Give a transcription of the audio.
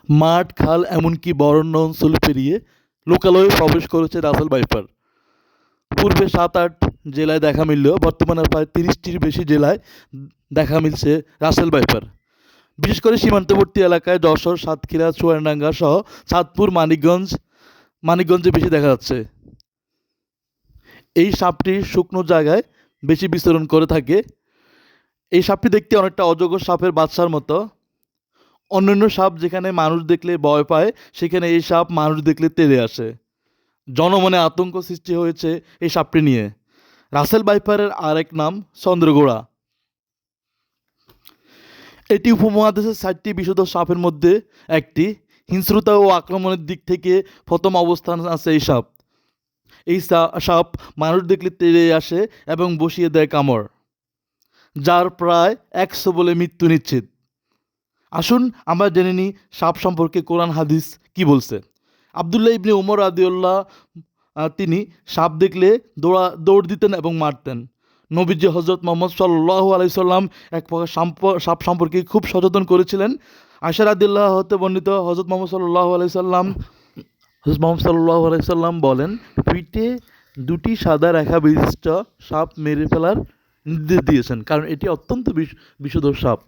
মাঠ, খাল এমনকি বরেণ্য অঞ্চল পেরিয়ে লোকালয়ে প্রবেশ করেছে রাসেল ভাইপার। পূর্বে ৭-৮ জেলায় দেখা মিললেও বর্তমানে প্রায় ৩০টির বেশি জেলায় দেখা মিলছে রাসেল ভাইপার। বিশেষ করে সীমান্তবর্তী এলাকায় যশোর, সাতক্ষীরা, চুয়াডাঙ্গা সহ চাঁদপুর, মানিকগঞ্জে বেশি দেখা যাচ্ছে। এই সাপটি শুকনো জায়গায় বেশি বিচরণ করে থাকে। এই সাপটি দেখতে অনেকটা অজগর সাপের বাচ্চার মতো। অন্যান্য সাপ যেখানে মানুষ দেখলে ভয় পায়, সেখানে এই সাপ মানুষ দেখলে তেড়ে আসে। জনমনে আতঙ্ক সৃষ্টি হয়েছে এই সাপটি নিয়ে। রাসেল ভাইপারের আরেক নাম চন্দ্রগোড়া। এটি উপমহাদেশের 4টি বিষধর সাপের মধ্যে একটি। হিংস্রতা ও আক্রমণের দিক থেকে প্রথম অবস্থান আছে এই সাপ। এই সাপ মানুষ দেখলে তেড়ে আসে এবং বসিয়ে দেয় কামড়, যার প্রায় 100 বলে মৃত্যু নিশ্চিত। আসুন আমরা জেনে নিই সাপ সম্পর্কে কোরআন হাদিস কি বলছে। আবদুল্লাহ ইবনে উমর রাদিয়াল্লাহ তিনি সাপ দেখলে দৌড় দিতেন এবং মারতেন। নবীজি হজরত মোহাম্মদ সাল্লাল্লাহু আলাইহি সাল্লাম এক প্রকার সাপ সম্পর্কে খুব সচেতন করেছিলেন। আয়েশা রাদিয়াল্লাহু হতে বর্ণিত হজরত মোহাম্মদ সাল্লাল্লাহু আলাইহি সাল্লাম বলেন, পিঠে 2টি সাদা রেখা বিশিষ্ট সাপ মেরে ফেলার নির্দেশ দিয়েছেন, কারণ এটি অত্যন্ত বিষধর সাপ।